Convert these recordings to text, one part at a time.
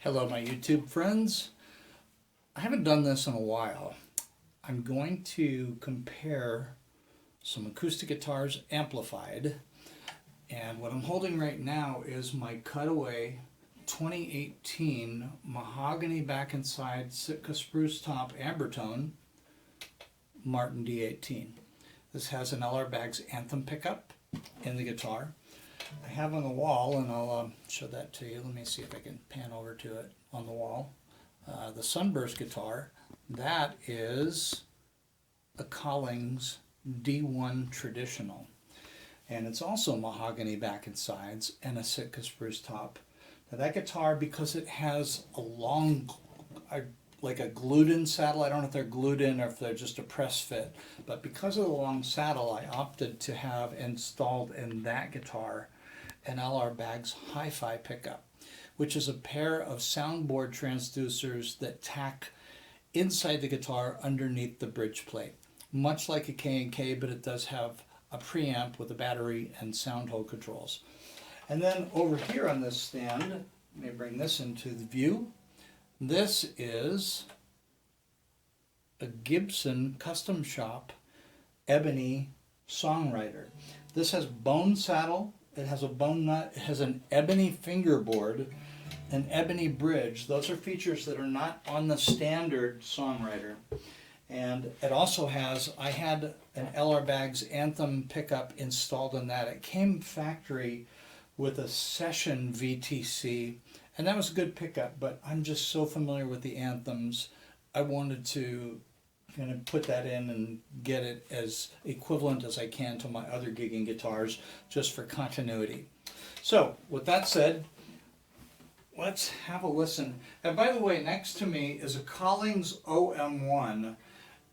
Hello, my YouTube friends. I haven't done this in a while. I'm going to compare some acoustic guitars amplified, and what I'm holding right now is my Cutaway 2018 mahogany back and side Sitka spruce top amber tone Martin D18. This has an LR Baggs Anthem pickup in the guitar. I have on the wall, and I'll show that to you. Let me see if I can pan over to it on the wall. The Sunburst guitar, that is a Collings D1 Traditional. And it's also mahogany back and sides and a Sitka spruce top. Now that guitar, because it has a long, like a glued-in saddle, I don't know if they're glued in or if they're just a press fit, but because of the long saddle, I opted to have installed in that guitar an LR Baggs Hi-Fi pickup, which is a pair of soundboard transducers that tack inside the guitar underneath the bridge plate. Much like a K&K, but it does have a preamp with a battery and sound hole controls. And then over here on this stand, let me bring this into the view. This is a GIbson Custom Shop Ebony Songwriter. This has bone saddle, it has a bone nut, it has an ebony fingerboard, an ebony bridge. Those are features that are not on the standard Songwriter. And it also has, I had an LR Baggs Anthem pickup installed in that. It came factory with a Session VTC, and that was a good pickup, but I'm just so familiar with the Anthems, I wanted to kind of put that in and get it as equivalent as I can to my other gigging guitars, just for continuity. So, with that said, let's have a listen. And by the way, next to me is a Collings OM1,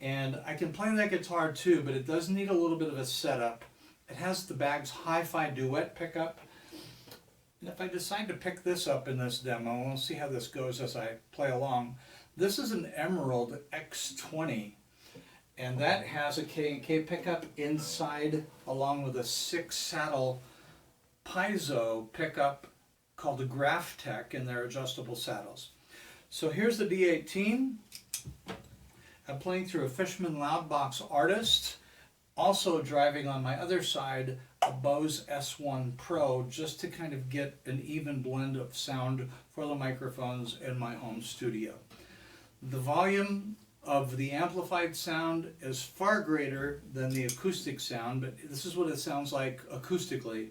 and I can play that guitar too, but it does need a little bit of a setup. It has the Baggs Hi-Fi Duet pickup. And if I decide to pick this up in this demo, we'll see how this goes as I play along. This is an Emerald X20, and that has a K&K pickup inside, along with a 6-saddle piezo pickup called the Graph Tech in their adjustable saddles. So here's the D18. I'm playing through a Fishman Loudbox Artist, also driving on my other side a Bose S1 Pro, just to kind of get an even blend of sound for the microphones in my home studio. The volume of the amplified sound is far greater than the acoustic sound, but this is what it sounds like acoustically.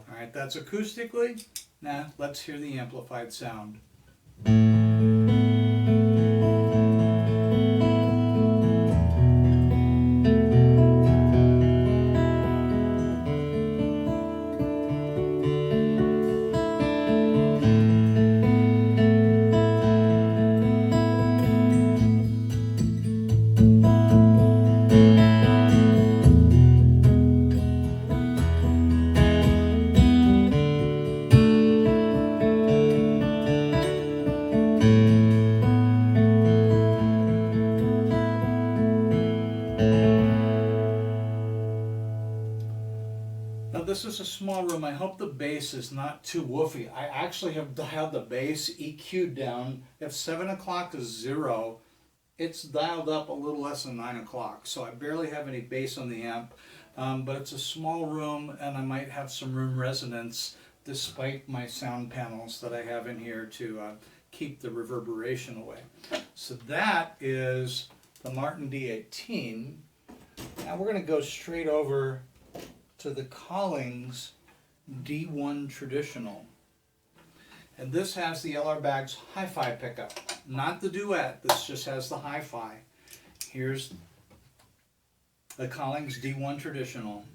Alright, that's acoustically. Now let's hear the amplified sound. Now this is a small room. I hope the bass is not too woofy. I actually have dialed the bass EQ'd down. If 7 o'clock is 0, it's dialed up a little less than 9 o'clock. So I barely have any bass on the amp, but it's a small room, and I might have some room resonance despite my sound panels that I have in here to keep the reverberation away. So that is the Martin D18. Now we're going to go straight over to the Collings D1 Traditional. And this has the LR Baggs Hi-Fi pickup, not the Duet. This just has the Hi-Fi. Here's the Collings D1 Traditional.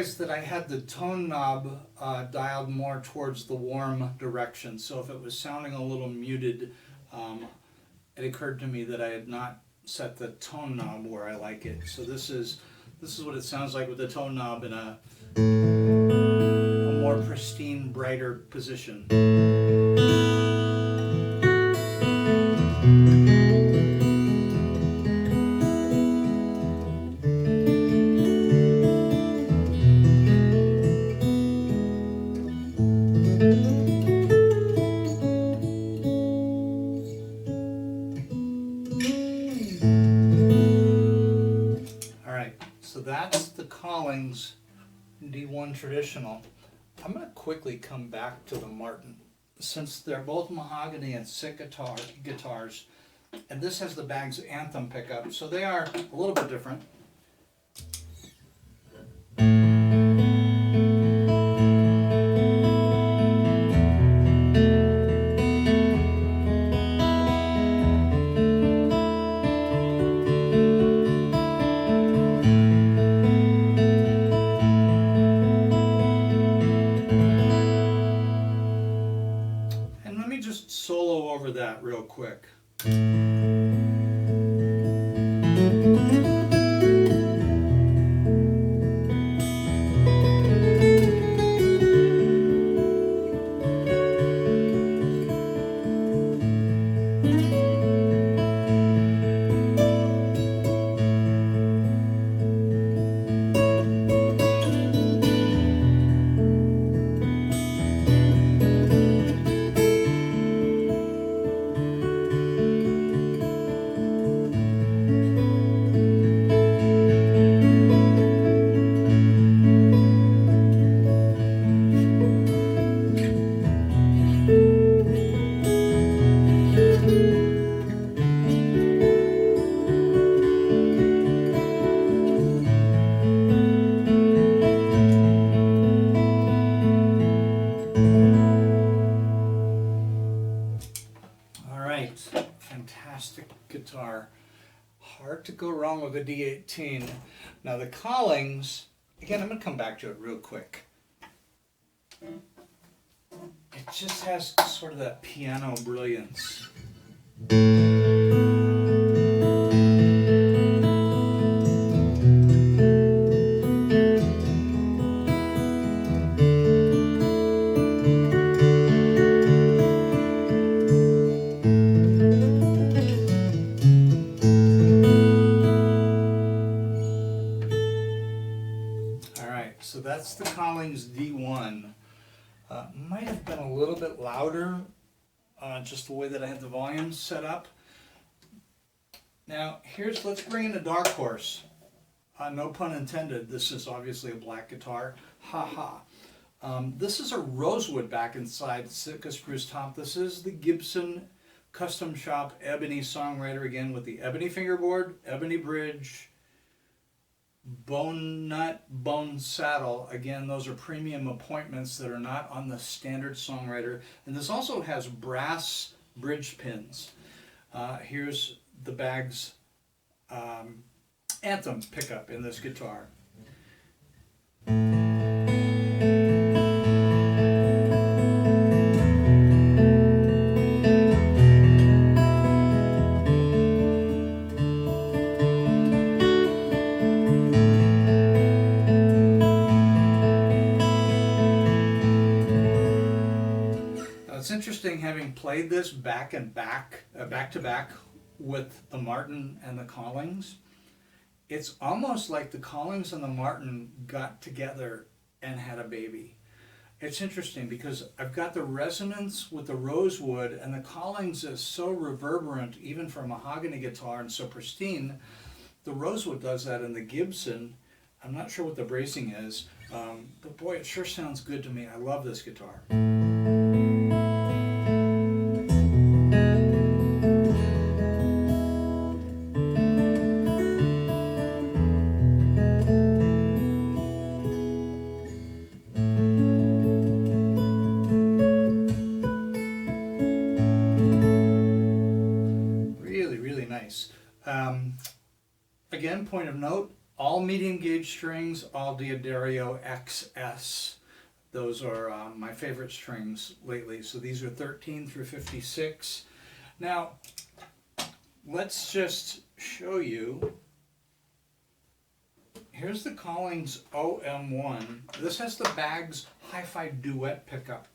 realized that I had the tone knob dialed more towards the warm direction. So if it was sounding a little muted, it occurred to me that I had not set the tone knob where I like it. So this is what it sounds like with the tone knob in a more pristine, brighter position. So that's the Collings D1 traditional. I'm going to quickly come back to the Martin. Since they're both mahogany and sick guitars, and this has the Baggs Anthem pickup, so they are a little bit different. Solo over that real quick. Fantastic guitar. Hard to go wrong with a D18. Now the Collings, again, I'm going to come back to it real quick. It just has sort of that piano brilliance. So that's the Collings D1. Might have been a little bit louder, just the way that I had the volume set up. Now let's bring in a dark horse. No pun intended, this is obviously a black guitar. Ha ha. This is a rosewood back inside Sitka spruce top. This is the GIbson Custom Shop Ebony Songwriter, again with the ebony fingerboard, ebony bridge, bone nut, bone saddle. Again, those are premium appointments that are not on the standard Songwriter. And this also has brass bridge pins. Here's the Baggs Anthem pickup in this guitar. It's interesting having played this back to back with the Martin and the Collings. It's almost like the Collings and the Martin got together and had a baby. It's interesting because I've got the resonance with the rosewood, and the Collings is so reverberant even for a mahogany guitar and so pristine. The rosewood does that in the GIbson. I'm not sure what the bracing is, but boy, it sure sounds good to me. I love this guitar. Again, point of note, All medium gauge strings, all D'Addario XS. Those are my favorite strings lately. So these are 13 through 56. Now, let's just show you. Here's the Collings OM1. This has the Baggs Hi-Fi Duet pickup.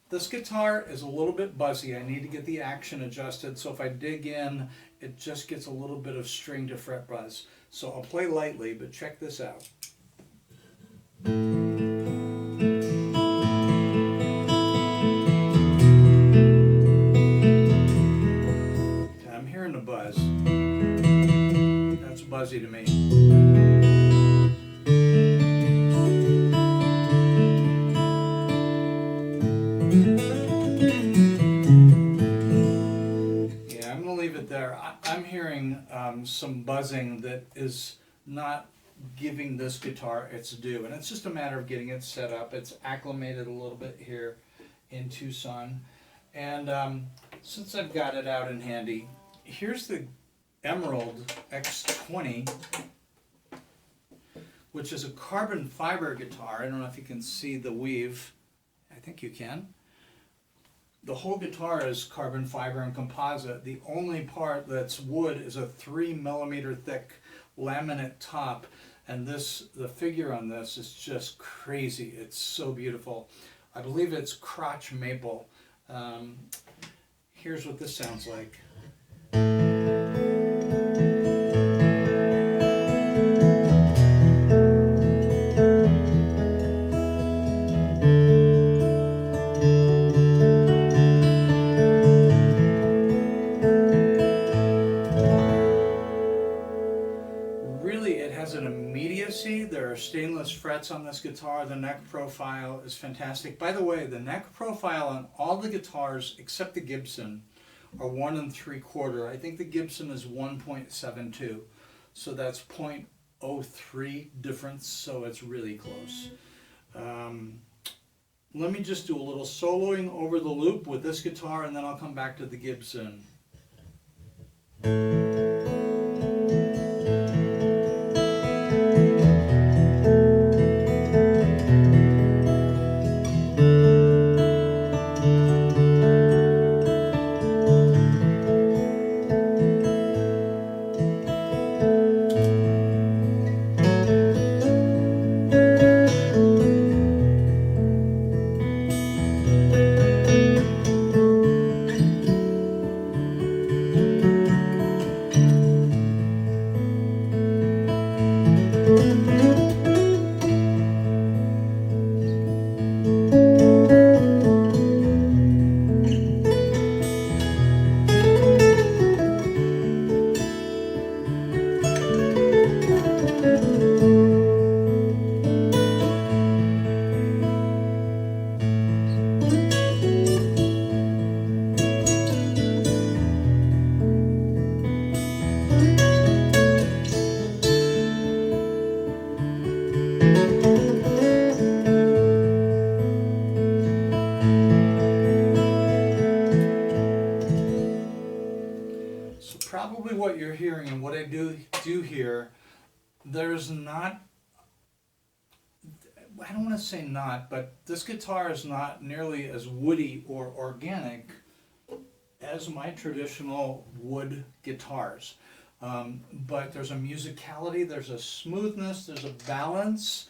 This guitar is a little bit buzzy. I need to get the action adjusted, so if I dig in, it just gets a little bit of string to fret buzz. So I'll play lightly, but check this out. I'm hearing the buzz. That's buzzy to me. Yeah, I'm going to leave it there. I'm hearing some buzzing that is not giving this guitar its due, and it's just a matter of getting it set up. It's acclimated a little bit here in Tucson, and since I've got it out in handy, here's the Emerald X20, which is a carbon fiber guitar. I don't know if you can see the weave. I think you can. The whole guitar is carbon fiber and composite. The only part that's wood is a 3 millimeter thick laminate top, and the figure on this is just crazy. It's so beautiful. I believe it's crotch maple. Here's what this sounds like. There are stainless frets on this guitar. The neck profile is fantastic. By the way, the neck profile on all the guitars except the Gibson are 1 3/4. I think the Gibson is 1.72, so that's 0.03 difference, so it's really close. Let me just do a little soloing over the loop with this guitar, and then I'll come back to the Gibson. Probably what you're hearing and what I do here, there's not, I don't want to say not, but this guitar is not nearly as woody or organic as my traditional wood guitars. But there's a musicality, there's a smoothness, there's a balance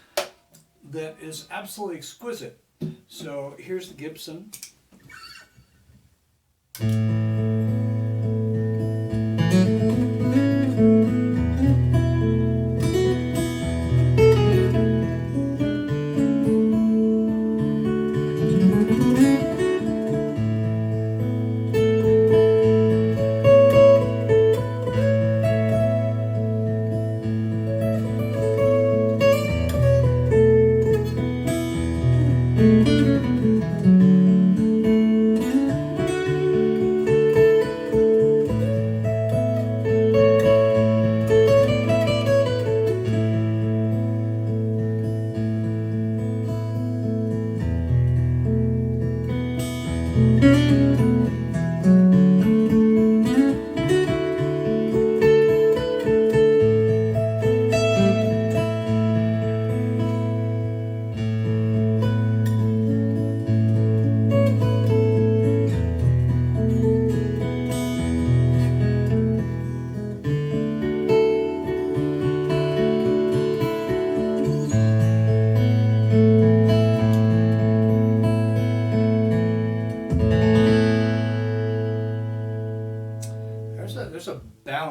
that is absolutely exquisite. So here's the Gibson.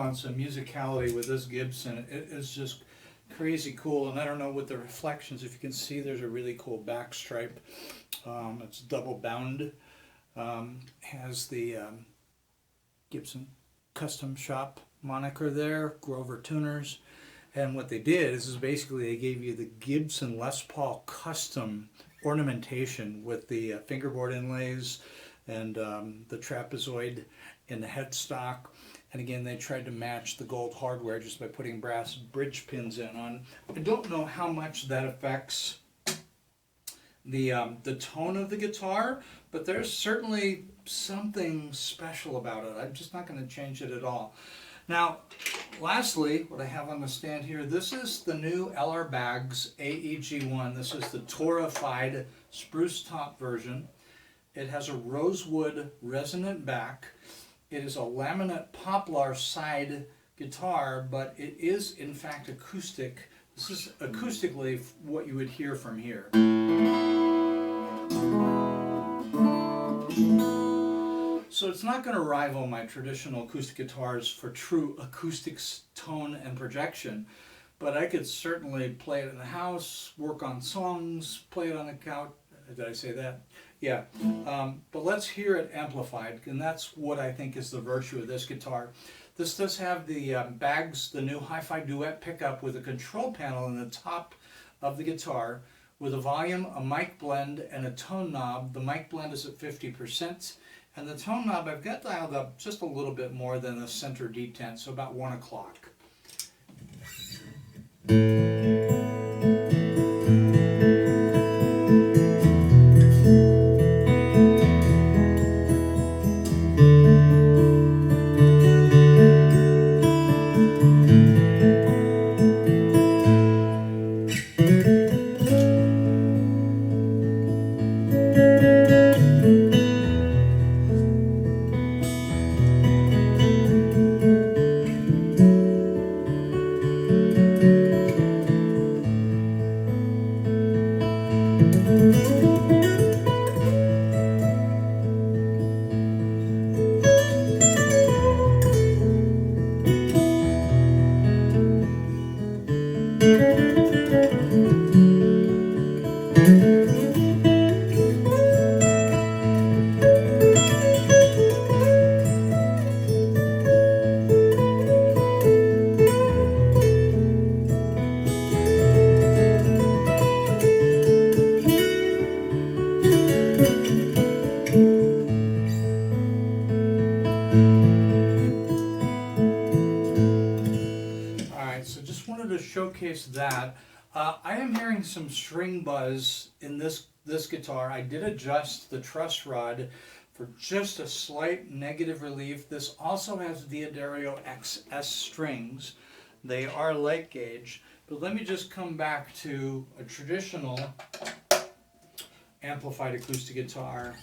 on some musicality with this Gibson. It is just crazy cool, and I don't know with the reflections, if you can see there's a really cool back stripe. It's double bound, has the Gibson Custom Shop moniker there, Grover Tuners. And what they did is basically they gave you the Gibson Les Paul custom ornamentation with the fingerboard inlays and the trapezoid in the headstock. And again, they tried to match the gold hardware just by putting brass bridge pins in on. I don't know how much that affects the tone of the guitar, but there's certainly something special about it. I'm just not going to change it at all. Now, lastly, what I have on the stand here, this is the new LR Baggs AEG1. This is the Torified spruce top version. It has a rosewood resonant back. It is a laminate poplar side guitar, but it is in fact acoustic. This is acoustically what you would hear from here. So it's not going to rival my traditional acoustic guitars for true acoustic tone and projection, but I could certainly play it in the house, work on songs, play it on the couch. Did I say that? Yeah. But let's hear it amplified, and that's what I think is the virtue of this guitar. This does have the Baggs, the new Hi-Fi Duet pickup with a control panel in the top of the guitar with a volume, a mic blend, and a tone knob. The mic blend is at 50%. And the tone knob I've got dialed up just a little bit more than the center detent, so about 1 o'clock. To showcase that, I am hearing some string buzz in this guitar. I did adjust the truss rod for just a slight negative relief. This also has D'Addario XS strings. They are light gauge, but let me just come back to a traditional amplified acoustic guitar.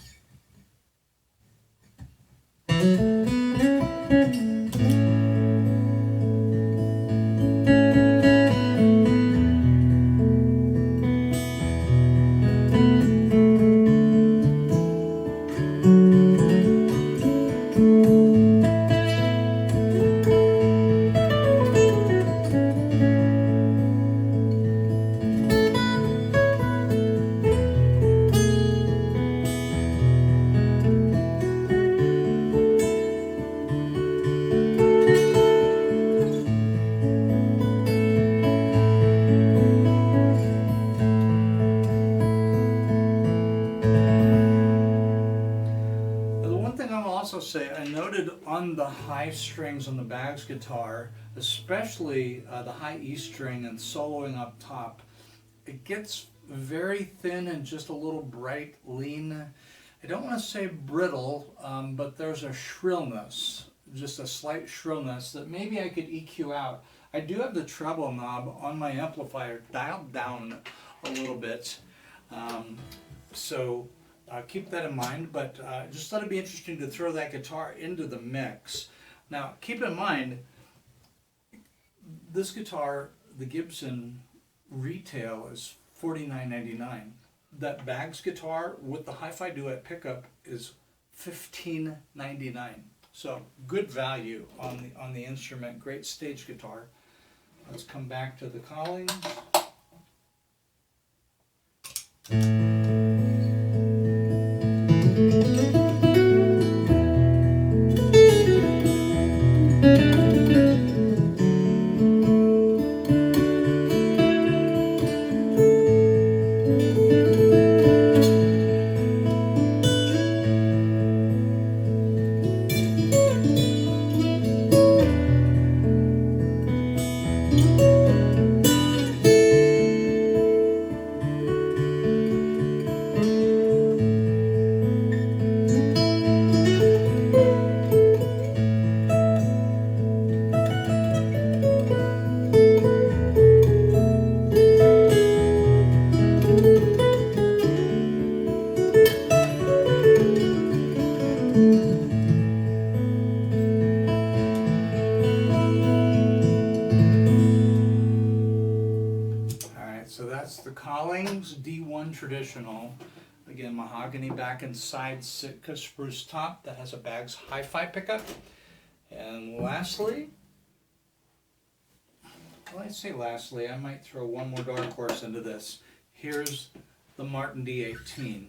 Say, I noted on the high strings on the Baggs guitar, especially the high E string and soloing up top, it gets very thin and just a little bright, lean. I don't want to say brittle, but there's a shrillness, just a slight shrillness that maybe I could EQ out. I do have the treble knob on my amplifier dialed down a little bit, so keep that in mind, but just thought it'd be interesting to throw that guitar into the mix. Now, keep in mind, this guitar, the Gibson retail is $49.99. That Baggs guitar with the Hi-Fi Duet pickup is $15.99. So good value on the instrument, great stage guitar. Let's come back to the Collings. So that's the Collings D1 Traditional. Again, mahogany back and side, Sitka spruce top that has a Baggs hi-fi pickup. And lastly, well, I'd say lastly, I might throw one more dark horse into this. Here's the Martin D18.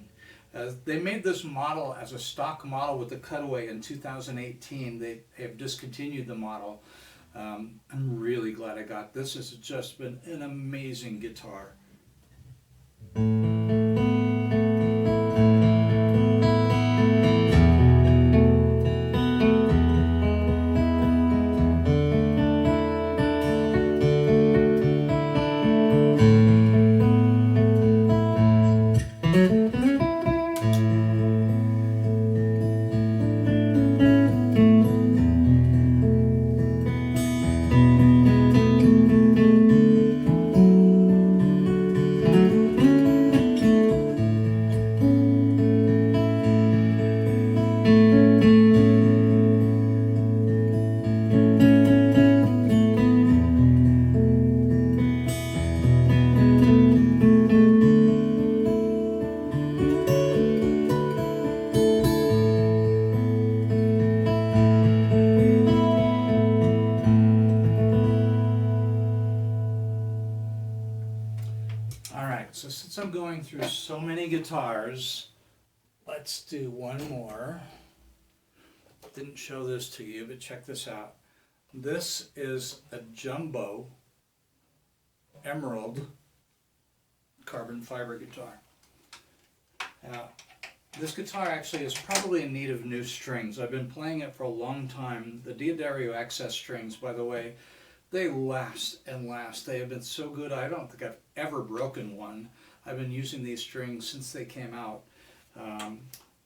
They made this model as a stock model with the cutaway in 2018. They have discontinued the model. I'm really glad I got this. This has just been an amazing guitar. So since I'm going through so many guitars, let's do one more. Didn't show this to you, but check this out. This is a jumbo emerald carbon fiber guitar. Now, this guitar actually is probably in need of new strings. I've been playing it for a long time. The D'Addario Access strings, by the way, they last and last. They have been so good, I don't think I've ever broken one. I've been using these strings since they came out.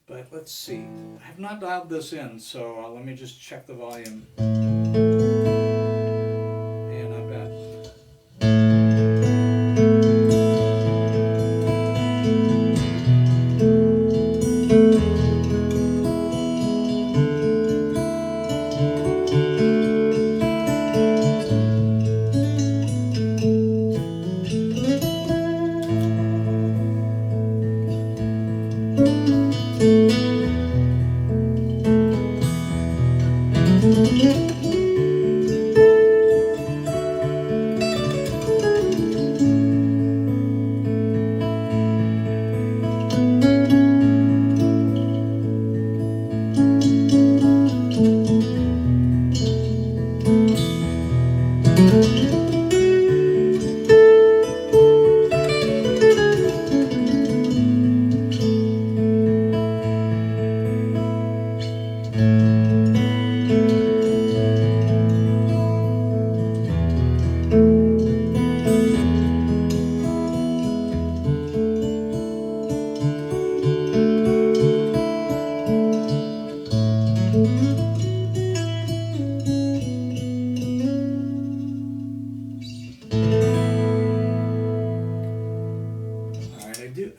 But let's see. I have not dialed this in, so let me just check the volume. Yeah, not bad.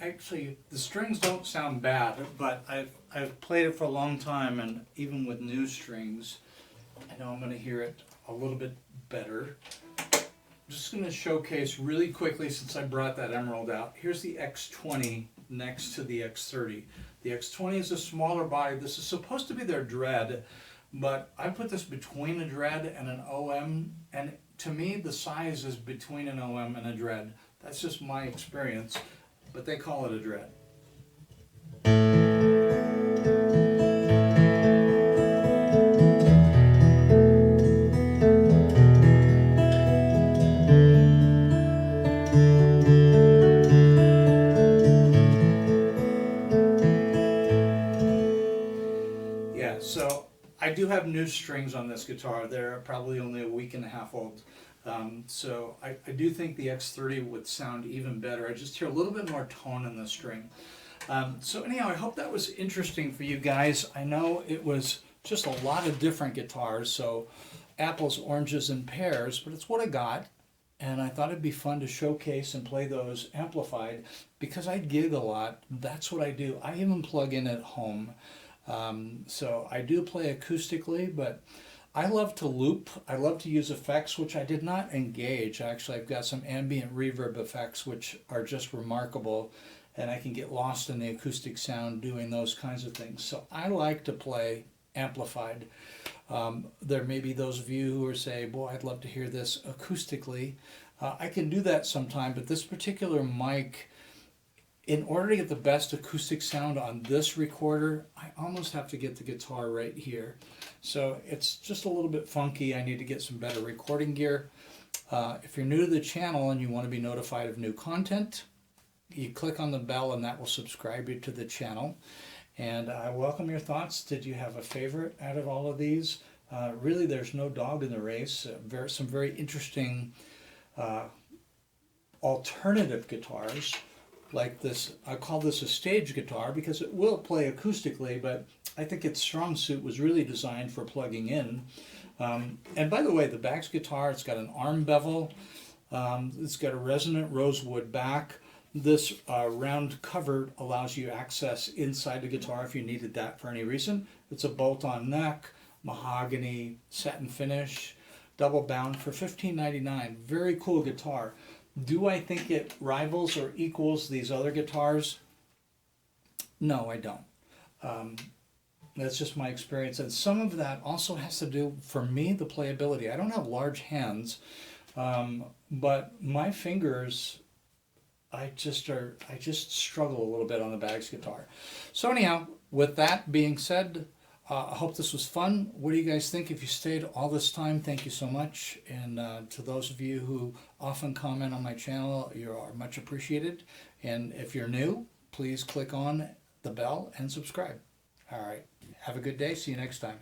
Actually, the strings don't sound bad, but I've played it for a long time, and even with new strings, I know I'm going to hear it a little bit better. I'm just going to showcase really quickly, since I brought that emerald out. Here's the X20 next to the X30. The X20 is a smaller body. This is supposed to be their Dread. But I put this between a dread and an OM, and to me the size is between an OM and a dread. That's just my experience, but they call it a dread. Yeah, so I do have new strings on this guitar. They're probably only a week and a half old. So I do think the X30 would sound even better. I just hear a little bit more tone in the string. So anyhow, I hope that was interesting for you guys. I know it was just a lot of different guitars, so apples, oranges, and pears, but it's what I got. And I thought it'd be fun to showcase and play those amplified because I gig a lot. That's what I do. I even plug in at home. So I do play acoustically, but I love to loop. I love to use effects, which I did not engage. Actually, I've got some ambient reverb effects, which are just remarkable, and I can get lost in the acoustic sound doing those kinds of things. So I like to play amplified. There may be those of you who are saying, boy, I'd love to hear this acoustically. I can do that sometime, but this particular mic, in order to get the best acoustic sound on this recorder, I almost have to get the guitar right here. So it's just a little bit funky. I need to get some better recording gear. If you're new to the channel and you want to be notified of new content, you click on the bell and that will subscribe you to the channel. And I welcome your thoughts. Did you have a favorite out of all of these? Really, there's no dog in the race. Some very interesting alternative guitars. Like this, I call this a stage guitar because it will play acoustically, but I think its strong suit was really designed for plugging in. And by the way, the Baggs guitar, it's got an arm bevel, it's got a resonant rosewood back. This round cover allows you access inside the guitar if you needed that for any reason. It's a bolt-on neck, mahogany satin finish, double bound for $15.99. Very cool guitar. Do I think it rivals or equals these other guitars? No, I don't. That's just my experience. And some of that also has to do, for me, the playability. I don't have large hands, but my fingers, I just struggle a little bit on the Baggs guitar. So anyhow, with that being said, I hope this was fun. What do you guys think? If you stayed all this time, thank you so much. And to those of you who often comment on my channel, you are much appreciated. And if you're new, please click on the bell and subscribe. All right. Have a good day. See you next time.